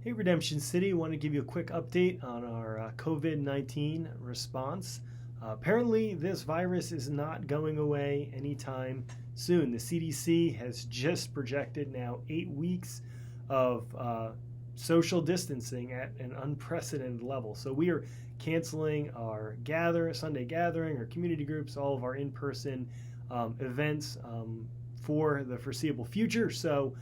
Hey, Redemption City, I want to give you a quick update on our COVID-19 response. Apparently, this virus is not going away anytime soon. The CDC has just projected now 8 weeks of social distancing at an unprecedented level. So we are canceling our Sunday gathering, our community groups, all of our in-person events for the foreseeable future. So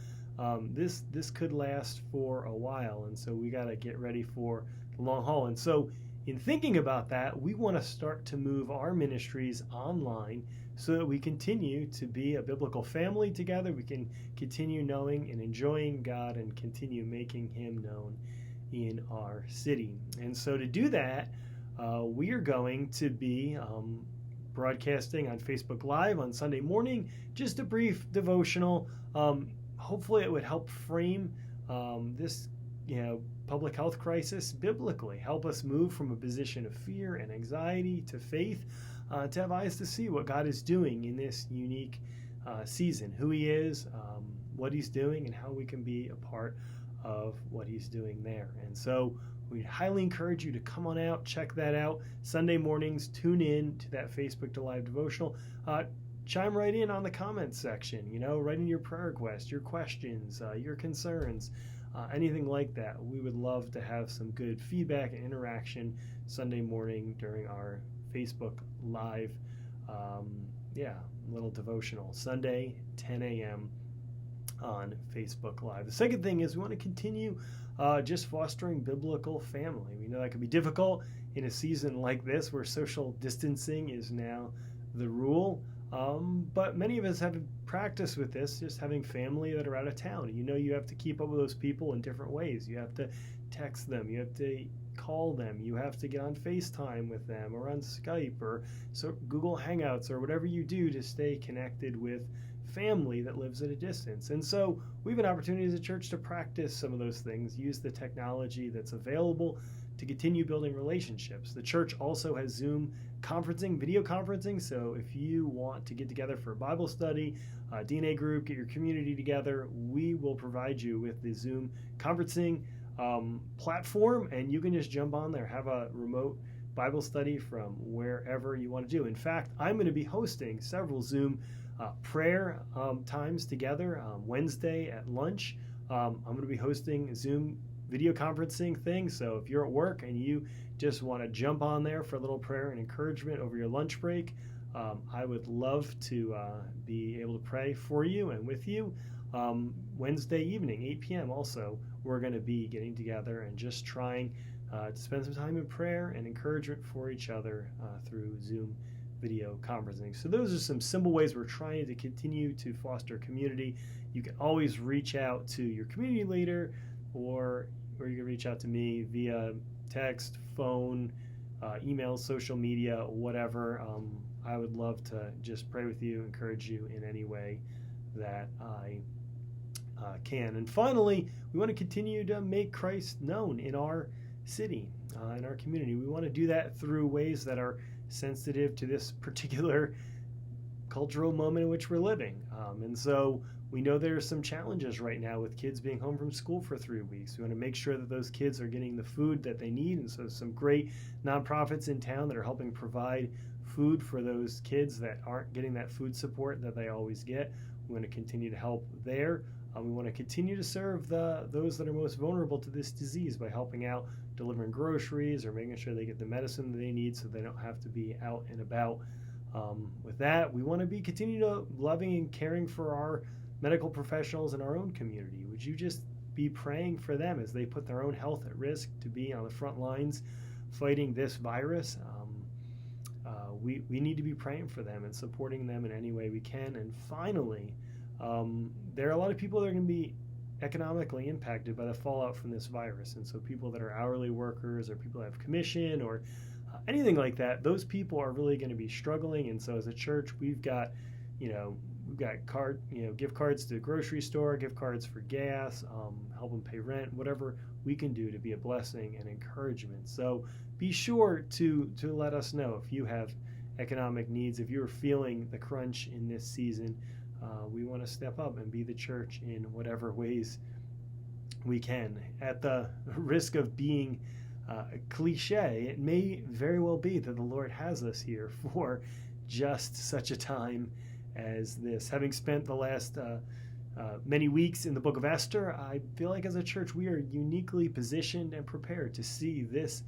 this could last for a while, and so we got to get ready for the long haul. And so in thinking about that, we want to start to move our ministries online so that we continue to be a biblical family together. We can continue knowing and enjoying God and continue making Him known in our city. And so to do that, we are going to be broadcasting on Facebook Live on Sunday morning, just a brief devotional. Hopefully it would help frame this public health crisis biblically, help us move from a position of fear and anxiety to faith, to have eyes to see what God is doing in this unique season, who He is, what He's doing, and how we can be a part of what He's doing there. And so we highly encourage you to come on out, check that out. Sunday mornings, tune in to that Facebook Live devotional. Chime right in on the comments section, write in your prayer requests, your questions, your concerns, anything like that. We would love to have some good feedback and interaction Sunday morning during our Facebook Live, little devotional, Sunday, 10 a.m. on Facebook Live. The second thing is we want to continue just fostering biblical family. We know that can be difficult in a season like this where social distancing is now the rule. But many of us have practiced with this, just having family that are out of town. You have to keep up with those people in different ways. You have to text them. You have to call them. You have to get on FaceTime with them or on Skype or Google Hangouts or whatever you do to stay connected with family that lives at a distance. And so we have an opportunity as a church to practice some of those things, use the technology that's available to continue building relationships. The church also has Zoom conferencing, video conferencing. So if you want to get together for a Bible study, a DNA group, get your community together, we will provide you with the Zoom conferencing platform, and you can just jump on there, have a remote Bible study from wherever you want to do. In fact, I'm going to be hosting several Zoom prayer times together. Wednesday at lunch, I'm going to be hosting Zoom video conferencing thing. So if you're at work and you just want to jump on there for a little prayer and encouragement over your lunch break, I would love to be able to pray for you and with you. Wednesday evening, 8 p.m. also, we're going to be getting together and just trying to spend some time in prayer and encouragement for each other through Zoom video conferencing. So those are some simple ways we're trying to continue to foster community. You can always reach out to your community leader, or you can reach out to me via text, phone, email, social media, whatever. I would love to just pray with you, encourage you in any way that I can. And finally, we want to continue to make Christ known in our city, in our community. We want to do that through ways that are sensitive to this particular cultural moment in which we're living. And so we know there are some challenges right now with kids being home from school for 3 weeks. We want to make sure that those kids are getting the food that they need. And so some great nonprofits in town that are helping provide food for those kids that aren't getting that food support that they always get. We want to continue to help there. We want to continue to serve those that are most vulnerable to this disease by helping out, delivering groceries or making sure they get the medicine that they need so they don't have to be out and about. With that, we want to continue to loving and caring for our medical professionals in our own community. Would you just be praying for them as they put their own health at risk to be on the front lines fighting this virus? We need to be praying for them and supporting them in any way we can. And finally, there are a lot of people that are going to be economically impacted by the fallout from this virus. And so people that are hourly workers or people that have commission or anything like that, those people are really going to be struggling. And so as a church, we've got gift cards to the grocery store, gift cards for gas, help them pay rent, whatever we can do to be a blessing and encouragement. So be sure to let us know if you have economic needs, if you're feeling the crunch in this season. We want to step up and be the church in whatever ways we can. At the risk of being cliche, it may very well be that the Lord has us here for just such a time as this. Having spent the last many weeks in the book of Esther, I feel like as a church we are uniquely positioned and prepared to see this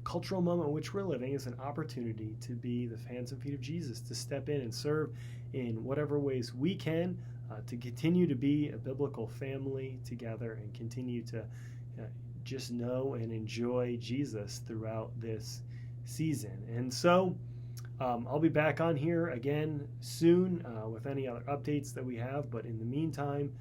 cultural moment in which we're living as an opportunity to be the hands and feet of Jesus, to step in and serve in whatever ways we can, to continue to be a biblical family together and continue to just know and enjoy Jesus throughout this season. And so I'll be back on here again soon with any other updates that we have. But in the meantime,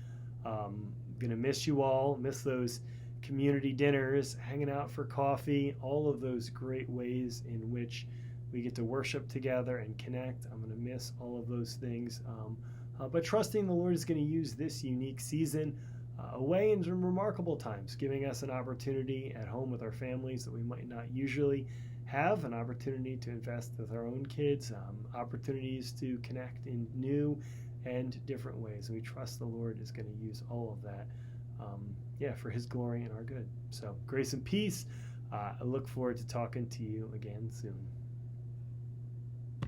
I'm going to miss you all, miss those community dinners, hanging out for coffee, all of those great ways in which we get to worship together and connect. I'm going to miss all of those things. But trusting the Lord is going to use this unique season away in some remarkable times, giving us an opportunity at home with our families that we might not usually have, an opportunity to invest with our own kids, opportunities to connect in new and different ways. And we trust the Lord is going to use all of that, for His glory and our good. So grace and peace. I look forward to talking to you again soon.